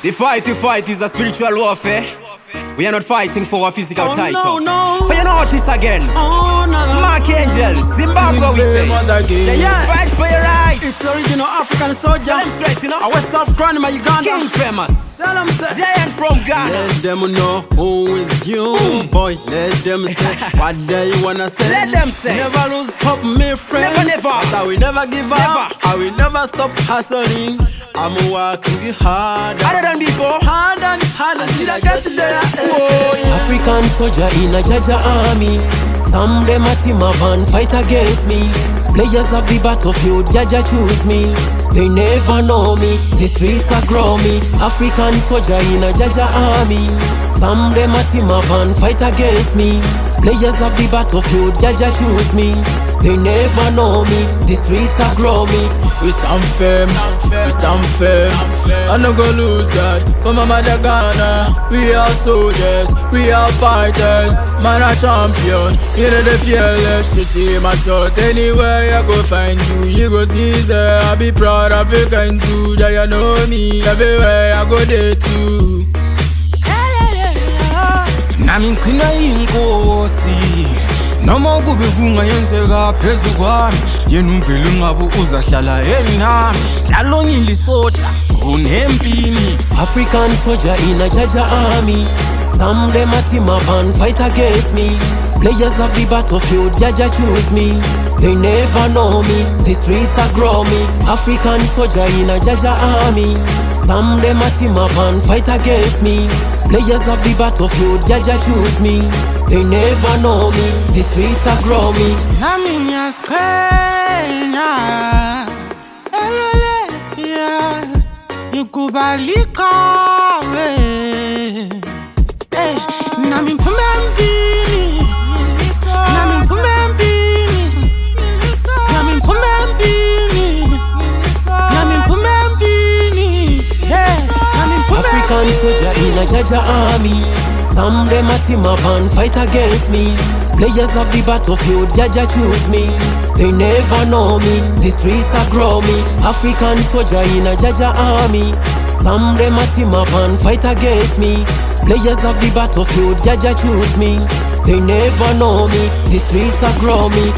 The fight we fight is a spiritual warfare. We are not fighting for a physical title. No. For you notice again. Mark Angel, Zimbabwe we say. Fight for your rights. It's the original African soldier. Tell them straight, you know. Westlove Cranima, Uganda. King Phemus. Tell them say. Giant from Ghana. Let them know who is you, boy. Let them say what they wanna say. Let them say. Never lose hope, me friend. Never. I will never give up. I will never stop hustling. I'm working harder Harder than before. Harder till I get there. African soldier in a Jah Jah army. Some them a team up and fight against me. Players of the battlefield, Jah Jah choose me. They never know me, the streets are grow me. African soldier in a Jah Jah army. Some them a team up and fight against me. Players of the battlefield, Jah Jah choose me. They never know me, the streets are grow me. We stand firm, we stand firm. I'm not gonna lose God, for my mother Ghana. We are soldiers, we are fighters. Man a champion, you know the fearless. City my shot, anywhere I go find you, you go see sir. I be proud of you kind too. Jah Jah know me, everywhere I go there too. Nami ngiqhina inkosi noma kube kungayenzeka phezu kwami yena umvelo ungabe uzahlala enami njalo ngilisotha ngonempini. African soldier in a Jah Jah army. Some them a team up and fight against me. Players of the battlefield, Jah Jah choose me. They never know me, the streets are grow me. African soldier in a Jah Jah army. Some them a team up and fight against me. Players of the battlefield, Jah Jah choose me. They never know me, the streets are grow me. Nami nyaskenya, yeah, nikubalika we. Nami mpumembini, nami mpumembini, nami mpumembini, nami mpumembini, yeah, nami mpumembini. African soldier in a Jah Jah army. Some them a team up and fight against me. Players of the battlefield, Jah Jah choose me. They never know me, the streets are grow me. African soldier in a Jah Jah army. Some them a team up and fight against me. Players of the battlefield, Jah Jah choose me. They never know me, the streets are grow me.